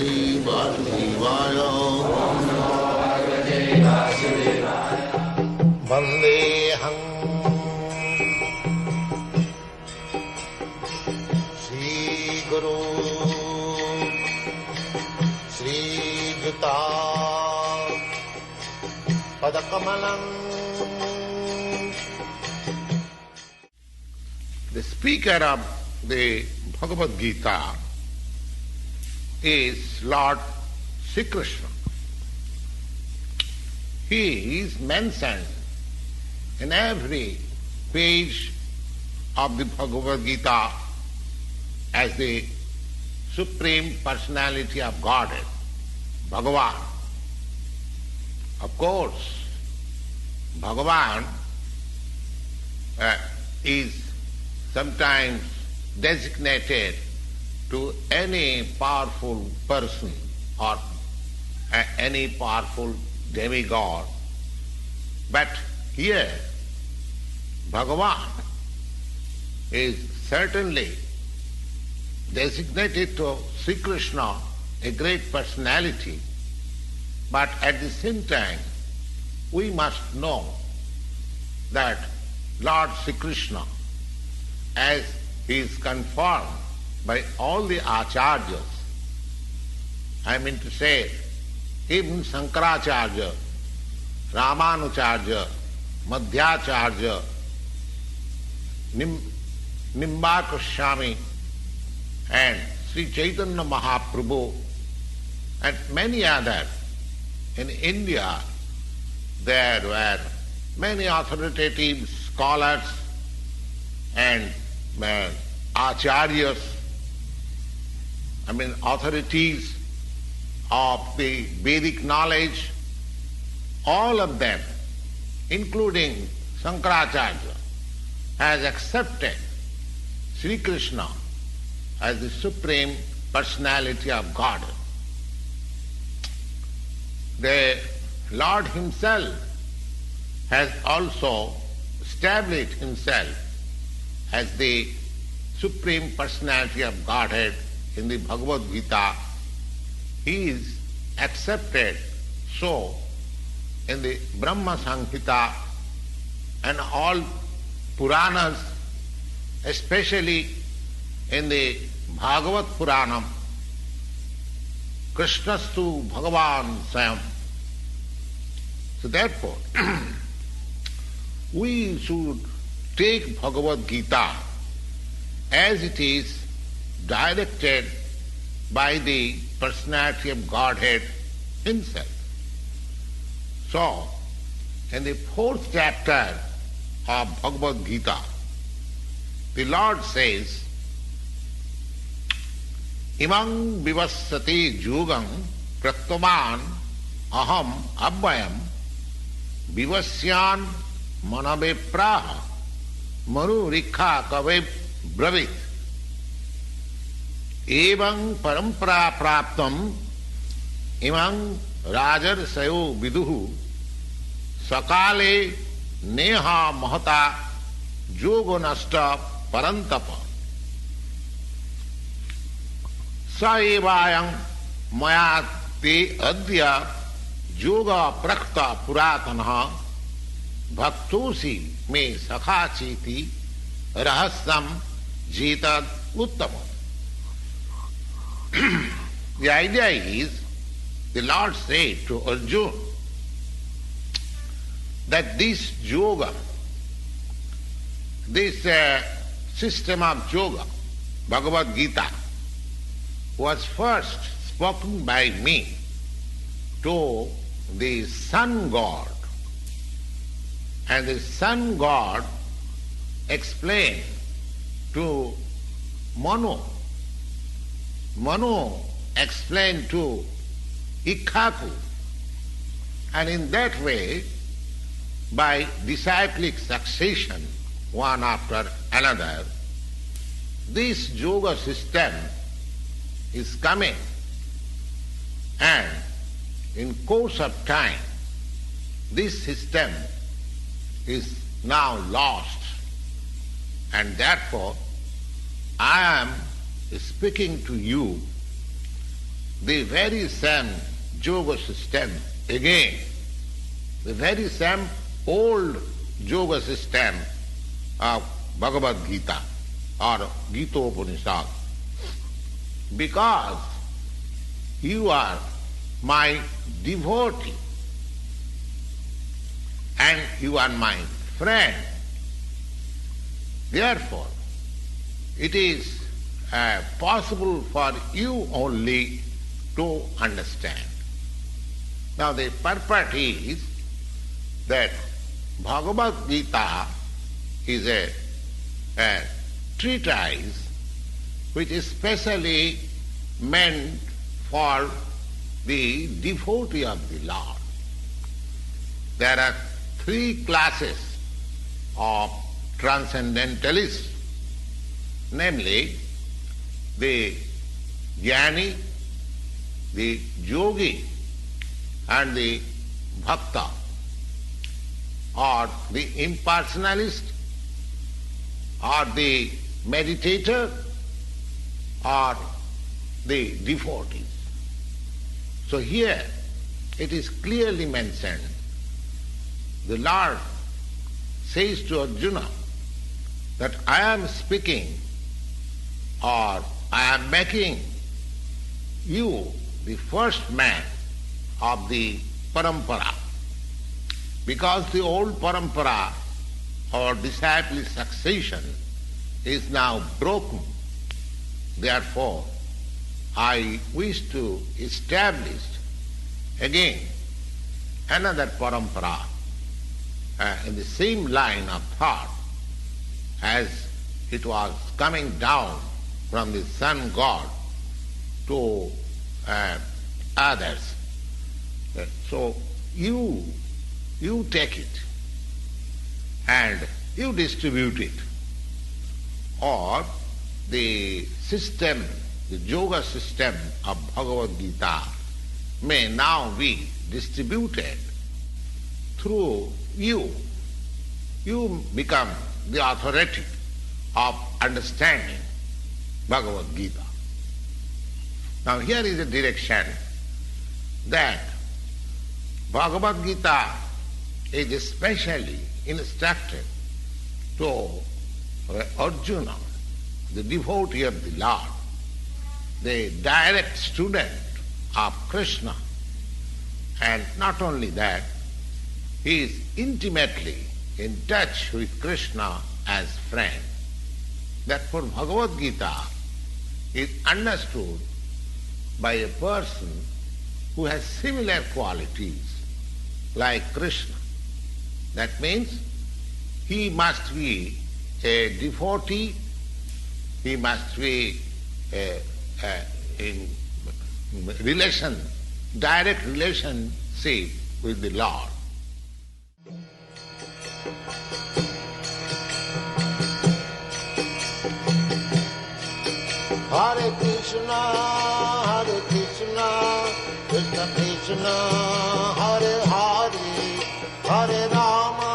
Parvati Vasudevaya. Vandeham Shri Guru Shri Juta Padakamalam. The speaker of the Bhagavad Gita is Lord Sri Krishna. He is mentioned in every page of the Bhagavad Gita as the Supreme Personality of Godhead, Bhagavan. Of course, Bhagavan is sometimes designated to any powerful person or any powerful demigod. But here, Bhagavan is certainly designated to Sri Krishna, a great personality, but at the same time, we must know that Lord Sri Krishna, as he is confirmed by all the acharyas, I mean to say, even Shankaracharya, Ramanujarya, Madhyacharya, Nimba Goswami, and Sri Chaitanya Mahaprabhu, and many others. In India, there were many authoritative scholars and acharyas, authorities of the Vedic knowledge, all of them, including Shankaracharya, has accepted Sri Krishna as the Supreme Personality of God. The Lord Himself has also established Himself as the Supreme Personality of Godhead in the Bhagavad Gita. He is accepted so in the Brahma Samhita and all Puranas, especially in the Bhagavat Puranam, Krishnastu Bhagavan Swayam. So therefore, we should take Bhagavad Gita as it is directed by the personality of Godhead Himself. So, in the 4th chapter of Bhagavad Gita, the Lord says, Imang vivassati jugam pratvaman aham abhayam vivasyan manave praha manu rikha kave bravit evam parampara praptam imang rajar sayo viduhu sakale neha mahata yoga nasta parantapa saevayam maya te adya yoga prakta puratanaha bhaktosi me sakhachiti rahasyam jitad uttama. The idea is, the Lord said to Arjuna that this yoga, this system of yoga, Bhagavad Gita, was first spoken by me to the Sun God. And the Sun God explained to Manu. Manu explained to Ikkaku. And in that way, by disciplic succession, one after another, this yoga system is coming, and in course of time, this system is now lost, and therefore I am speaking to you the very same yoga system again, the very same old yoga system of Bhagavad Gita or Gita Upanishad, because you are my devotee and you are my friend. Therefore, it is possible for you only to understand. Now the purport is that Bhagavad Gita is a treatise which is specially meant for the devotee of the Lord. There are three classes of transcendentalists, namely the jnani, the yogi, and the bhakta, or the impersonalist, or the meditator, or the devotees. So here it is clearly mentioned. The Lord says to Arjuna that I am speaking or I am making you the first man of the parampara, because the old parampara or disciple succession is now broken. Therefore, I wish to establish again another parampara in the same line of thought as it was coming down from the sun god to others. So you take it and you distribute it, or the system, the yoga system of Bhagavad Gita may now be distributed through you. You become the authority of understanding Bhagavad Gita. Now here is a direction that Bhagavad Gita is especially instructed to Arjuna, the devotee of the Lord, the direct student of Krishna. And not only that, he is intimately in touch with Krishna as friend. Therefore Bhagavad Gita is understood by a person who has similar qualities like Krishna. That means he must be a devotee, he must be in relation, direct relationship with the Lord. Hare Krishna, Krishna Krishna, Hare Hare, Hare Rama,